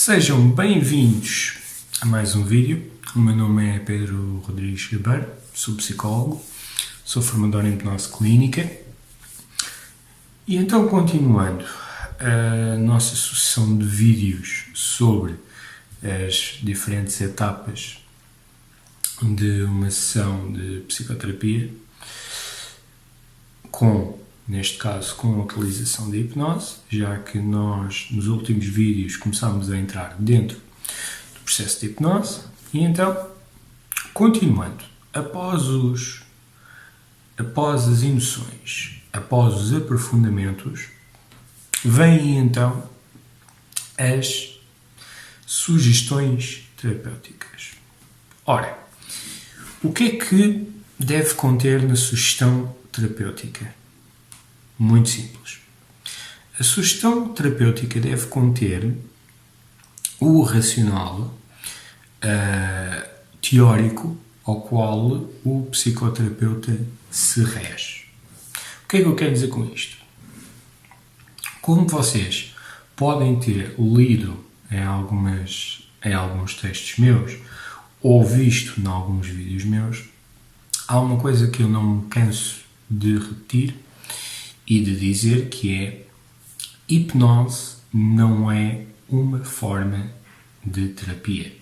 Sejam bem-vindos a mais um vídeo. O meu nome é Pedro Rodrigues Ribeiro, sou psicólogo, sou formador em hipnose clínica. E então, continuando a nossa sucessão de vídeos sobre as diferentes etapas de uma sessão de psicoterapia, neste caso, com a utilização de hipnose, já que nós, nos últimos vídeos, começámos a entrar dentro do processo de hipnose. E então, continuando, após as emoções, após os aprofundamentos, vêm então as sugestões terapêuticas. Ora, o que é que deve conter na sugestão terapêutica? Muito simples. A sugestão terapêutica deve conter o racional teórico ao qual o psicoterapeuta se rege. O que é que eu quero dizer com isto? Como vocês podem ter lido em alguns textos meus ou visto em alguns vídeos meus, há uma coisa que eu não me canso de repetir e de dizer, que é: hipnose não é uma forma de terapia.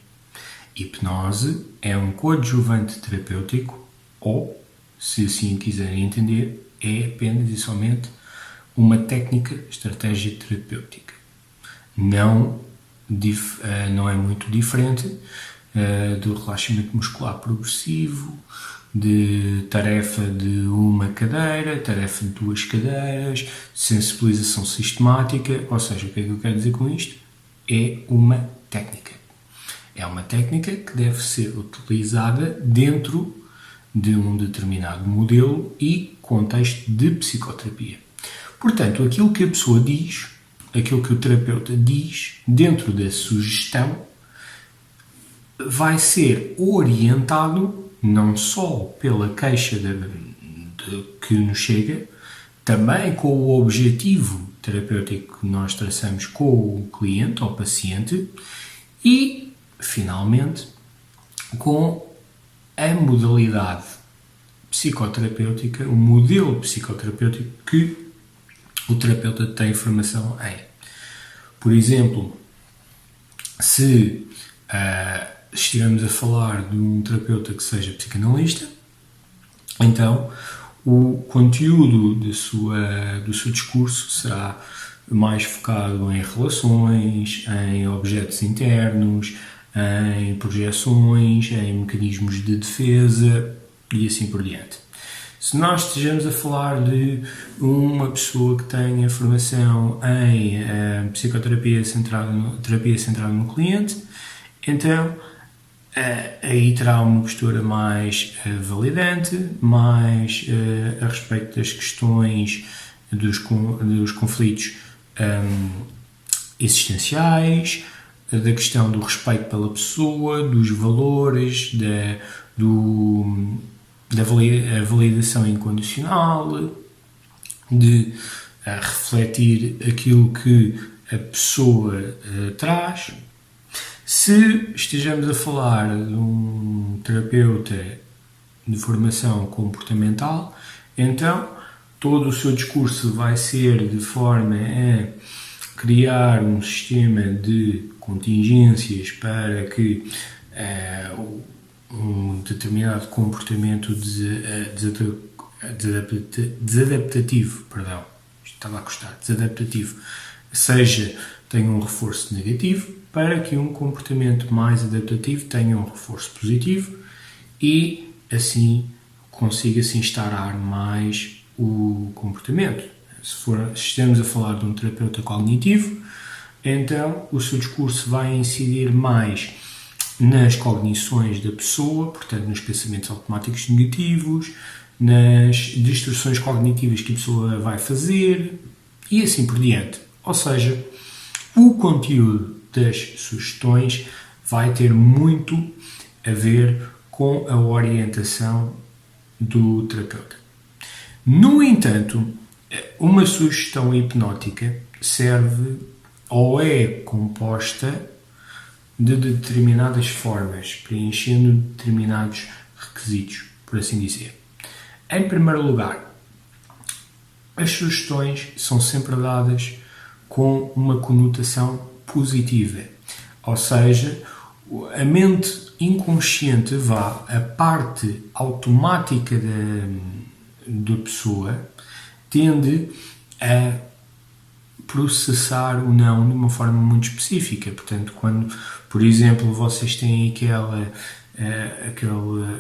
Hipnose é um coadjuvante terapêutico ou, se assim quiserem entender, é apenas e somente uma técnica, estratégia terapêutica. Não é muito diferente do relaxamento muscular progressivo, de tarefa de uma cadeira, tarefa de 2 cadeiras, sensibilização sistemática. Ou seja, o que é que eu quero dizer com isto? É uma técnica. É uma técnica que deve ser utilizada dentro de um determinado modelo e contexto de psicoterapia. Portanto, aquilo que a pessoa diz, aquilo que o terapeuta diz dentro da sugestão, vai ser orientado não só pela queixa que nos chega, também com o objetivo terapêutico que nós traçamos com o cliente ou paciente e, finalmente, com a modalidade psicoterapêutica, o modelo psicoterapêutico que o terapeuta tem formação em. Por exemplo, se estivermos a falar de um terapeuta que seja psicanalista, então o conteúdo do seu discurso será mais focado em relações, em objetos internos, em projeções, em mecanismos de defesa e assim por diante. Se nós estejamos a falar de uma pessoa que tenha formação em psicoterapia centrada no cliente, então aí terá uma postura mais validante, mais a respeito das questões dos conflitos existenciais, da questão do respeito pela pessoa, dos valores, da validação incondicional, de refletir aquilo que a pessoa traz. Se estejamos a falar de um terapeuta de formação comportamental, então todo o seu discurso vai ser de forma a criar um sistema de contingências para que um determinado comportamento desadaptativo, tenha um reforço negativo, para que um comportamento mais adaptativo tenha um reforço positivo e assim consiga-se instaurar mais o comportamento. Se estamos a falar de um terapeuta cognitivo, então o seu discurso vai incidir mais nas cognições da pessoa, portanto nos pensamentos automáticos negativos, nas distorções cognitivas que a pessoa vai fazer e assim por diante. Ou seja, o conteúdo das sugestões vai ter muito a ver com a orientação do terapeuta. No entanto, uma sugestão hipnótica serve ou é composta de determinadas formas, preenchendo determinados requisitos, por assim dizer. Em primeiro lugar, as sugestões são sempre dadas com uma conotação positiva, ou seja, a mente inconsciente a parte automática da pessoa tende a processar o não de uma forma muito específica. Portanto, quando, por exemplo, vocês têm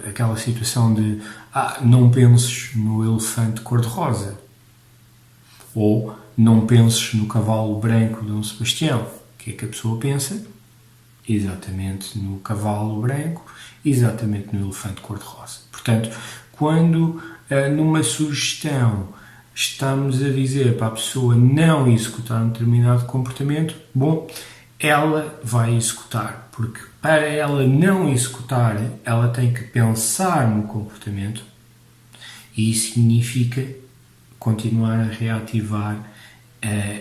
aquela situação de não penses no elefante cor-de-rosa, ou não penses no cavalo branco de Dom Sebastião, o que é que a pessoa pensa? Exatamente no cavalo branco, exatamente no elefante cor-de-rosa. Portanto, quando numa sugestão estamos a dizer para a pessoa não executar um determinado comportamento, bom, ela vai executar, porque para ela não executar, ela tem que pensar no comportamento, e isso significa continuar a reativar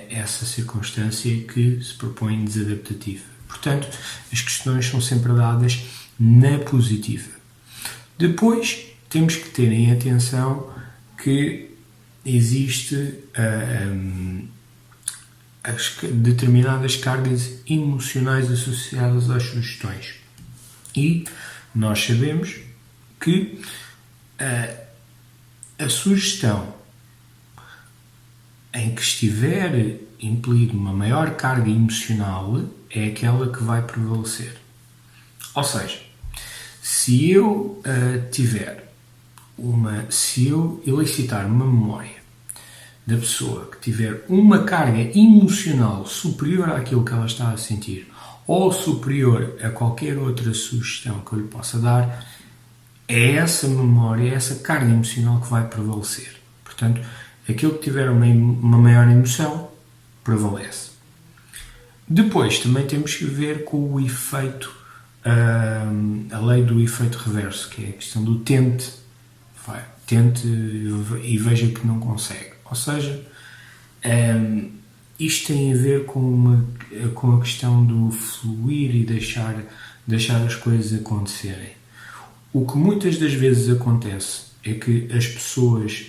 essa circunstância que se propõe desadaptativa. Portanto, as questões são sempre dadas na positiva. Depois, temos que ter em atenção que existe as determinadas cargas emocionais associadas às sugestões. E nós sabemos que a sugestão em que estiver implica uma maior carga emocional é aquela que vai prevalecer. Ou seja, se eu se eu elicitar uma memória da pessoa que tiver uma carga emocional superior àquilo que ela está a sentir ou superior a qualquer outra sugestão que eu lhe possa dar, é essa memória, essa carga emocional que vai prevalecer. Portanto, aquilo que tiver uma maior emoção prevalece. Depois também temos que ver com o efeito, a lei do efeito reverso, que é a questão do tente e veja que não consegue. Ou seja, isto tem a ver com a questão do fluir e deixar as coisas acontecerem. O que muitas das vezes acontece é que as pessoas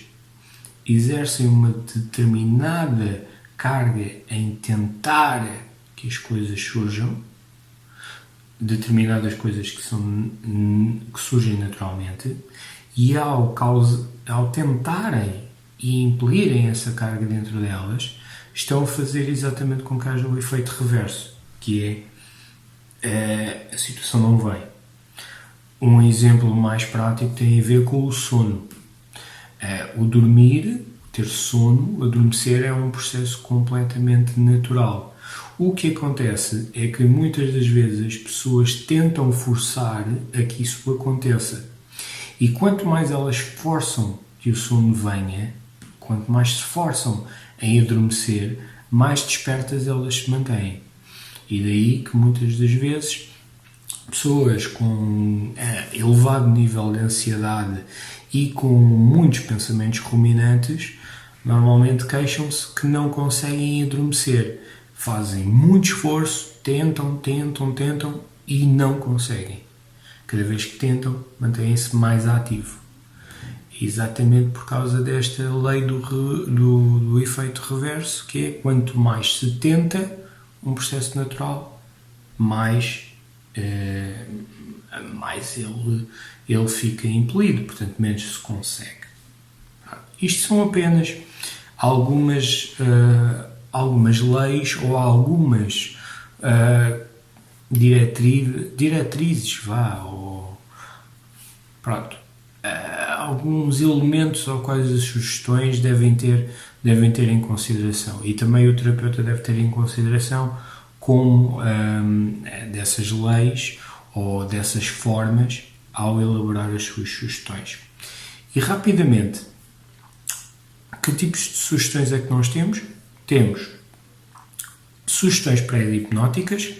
exercem uma determinada carga em tentar que as coisas surjam, determinadas coisas que surgem naturalmente, e ao tentarem e impelirem essa carga dentro delas, estão a fazer exatamente com que haja o efeito reverso, que é a situação não vem. Um exemplo mais prático tem a ver com o sono. O dormir, ter sono, adormecer é um processo completamente natural. O que acontece é que muitas das vezes as pessoas tentam forçar a que isso aconteça. E quanto mais elas forçam que o sono venha, quanto mais se forçam em adormecer, mais despertas elas se mantêm. E daí que muitas das vezes pessoas com elevado nível de ansiedade e com muitos pensamentos ruminantes normalmente queixam-se que não conseguem adormecer. Fazem muito esforço, tentam e não conseguem. Cada vez que tentam, mantêm-se mais ativo. Exatamente por causa desta lei do efeito reverso, que é quanto mais se tenta um processo natural, mais ele fica impelido, portanto menos se consegue. Isto são apenas algumas leis ou algumas diretrizes, alguns elementos aos quais as sugestões devem ter em consideração, e também o terapeuta deve ter em consideração como dessas leis ou dessas formas ao elaborar as suas sugestões. E rapidamente, que tipos de sugestões é que nós temos? Temos sugestões pré-hipnóticas,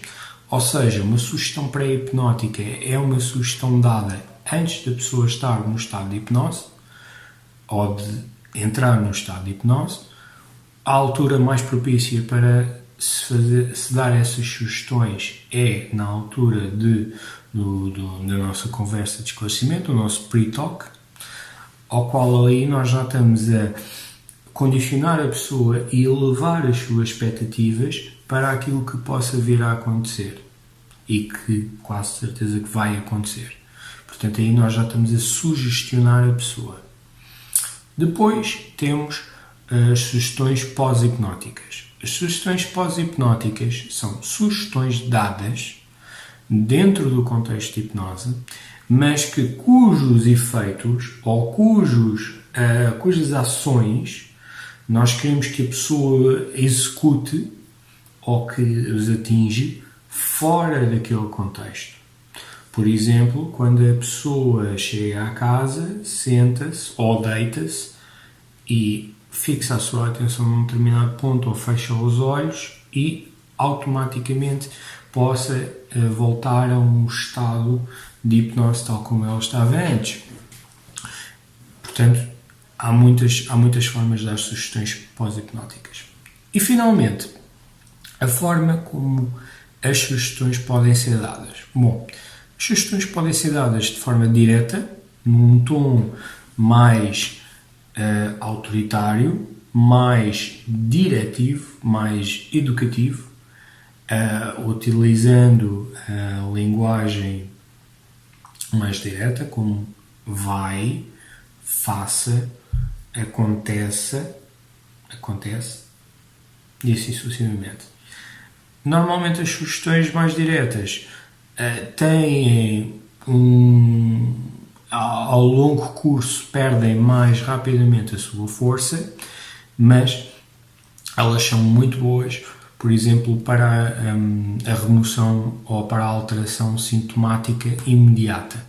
ou seja, uma sugestão pré-hipnótica é uma sugestão dada antes da pessoa estar no estado de hipnose ou de entrar no estado de hipnose. A altura mais propícia para se dar essas sugestões é na altura da nossa conversa de esclarecimento, o nosso pre-talk, ao qual aí nós já estamos a condicionar a pessoa e elevar as suas expectativas para aquilo que possa vir a acontecer e que quase certeza que vai acontecer. Portanto, aí nós já estamos a sugestionar a pessoa. Depois temos as sugestões pós-hipnóticas. As sugestões pós-hipnóticas são sugestões dadas dentro do contexto de hipnose, mas cujos efeitos ou cujas ações nós queremos que a pessoa execute ou que os atinge fora daquele contexto. Por exemplo, quando a pessoa chega à casa, senta-se ou deita-se e fixa a sua atenção num determinado ponto ou fecha os olhos e automaticamente possa voltar a um estado de hipnose tal como ela estava antes. Portanto, há muitas formas de dar sugestões pós-hipnóticas. E, finalmente, a forma como as sugestões podem ser dadas. Bom, as sugestões podem ser dadas de forma direta, num tom mais autoritário, mais diretivo, mais educativo, utilizando a linguagem mais direta, como vai, faça, acontece, e assim sucessivamente. Normalmente as sugestões mais diretas têm ao longo curso perdem mais rapidamente a sua força, mas elas são muito boas, por exemplo, para a remoção ou para a alteração sintomática imediata,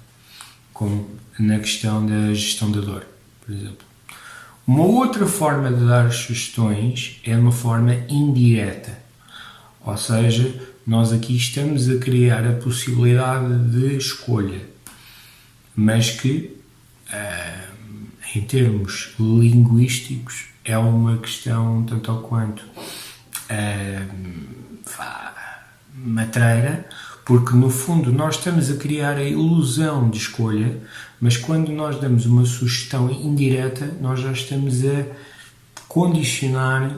como na questão da gestão da dor, por exemplo. Uma outra forma de dar sugestões é uma forma indireta, ou seja, nós aqui estamos a criar a possibilidade de escolha, mas que, em termos linguísticos, é uma questão tanto ou quanto matreira, porque no fundo nós estamos a criar a ilusão de escolha, mas quando nós damos uma sugestão indireta, nós já estamos a condicionar,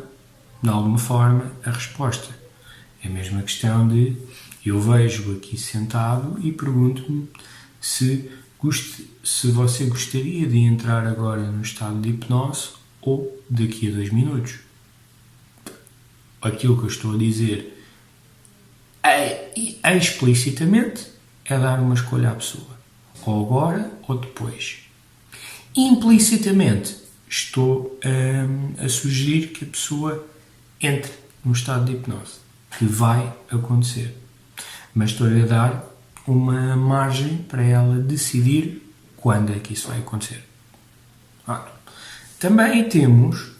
de alguma forma, a resposta. É a mesma questão de eu vejo aqui sentado e pergunto-me se você gostaria de entrar agora no estado de hipnose ou daqui a 2 minutos. Aquilo que eu estou a dizer explicitamente é dar uma escolha à pessoa, ou agora ou depois. Implicitamente estou a sugerir que a pessoa entre no estado de hipnose, que vai acontecer, mas estou-lhe a dar uma margem para ela decidir quando é que isso vai acontecer. Também temos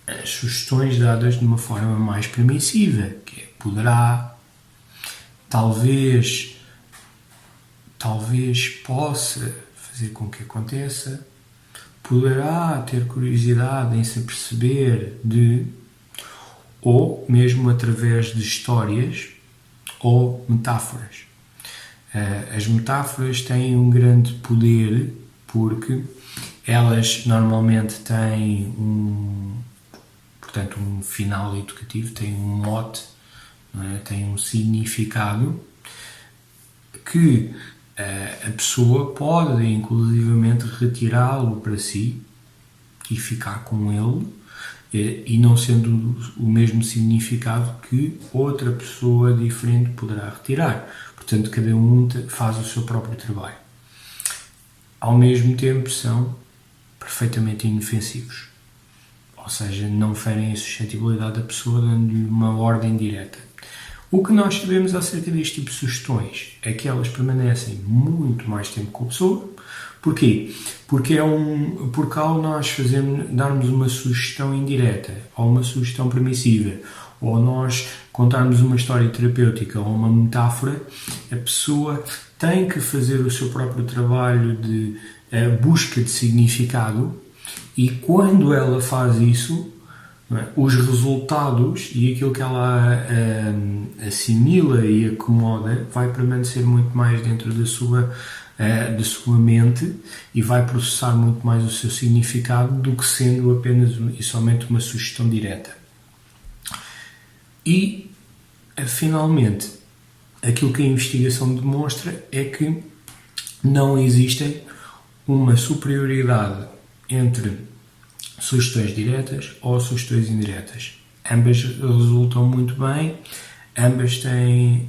as sugestões dadas de uma forma mais permissiva, que é poderá, talvez possa fazer com que aconteça, poderá ter curiosidade em se aperceber de, ou mesmo através de histórias ou metáforas. As metáforas têm um grande poder porque elas normalmente têm um final educativo, têm um mote, não é? Têm um significado que a pessoa pode inclusivamente retirá-lo para si e ficar com ele, e não sendo o mesmo significado que outra pessoa diferente poderá retirar. Portanto, cada um faz o seu próprio trabalho. Ao mesmo tempo, são perfeitamente inofensivos. Ou seja, não ferem a suscetibilidade da pessoa dando-lhe uma ordem direta. O que nós sabemos acerca deste tipo de sugestões é que elas permanecem muito mais tempo com a pessoa. Porquê? Porque ao nós darmos uma sugestão indireta ou uma sugestão permissiva, ou nós contarmos uma história terapêutica ou uma metáfora, a pessoa tem que fazer o seu próprio trabalho de busca de significado, e quando ela faz isso, não é? Os resultados e aquilo que ela assimila e acomoda vai permanecer muito mais dentro da sua mente e vai processar muito mais o seu significado do que sendo apenas e somente uma sugestão direta. E, finalmente, aquilo que a investigação demonstra é que não existe uma superioridade entre sugestões diretas ou sugestões indiretas. Ambas resultam muito bem, ambas têm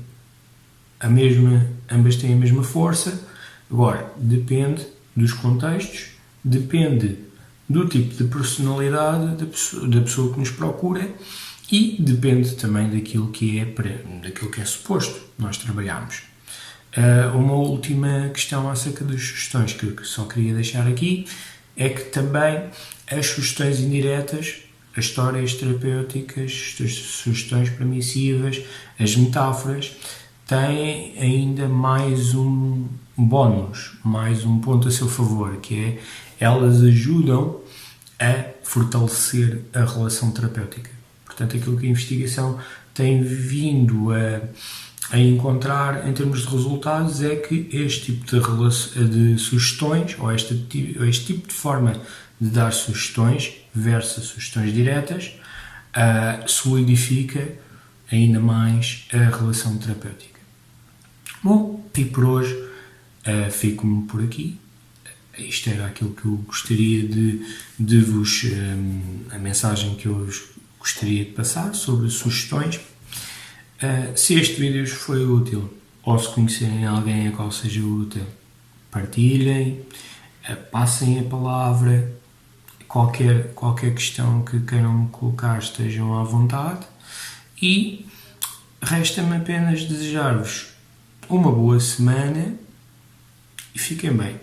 a mesma força. Agora, depende dos contextos, depende do tipo de personalidade da pessoa que nos procura e depende também daquilo que é suposto nós trabalharmos. Uma última questão acerca das sugestões que eu só queria deixar aqui é que também as sugestões indiretas, as histórias terapêuticas, as sugestões permissivas, as metáforas, têm ainda mais um bónus, mais um ponto a seu favor, que é elas ajudam a fortalecer a relação terapêutica. Portanto, aquilo que a investigação tem vindo a encontrar em termos de resultados é que este tipo de sugestões, ou este tipo de forma de dar sugestões versus sugestões diretas, solidifica ainda mais a relação terapêutica. Bom, e por hoje fico-me por aqui. Isto era aquilo que eu gostaria de vos... a mensagem que eu gostaria de passar sobre sugestões. Se este vídeo vos foi útil, ou se conhecerem alguém a qual seja útil, partilhem, passem a palavra, qualquer questão que queiram colocar estejam à vontade e resta-me apenas desejar-vos uma boa semana e fiquem bem.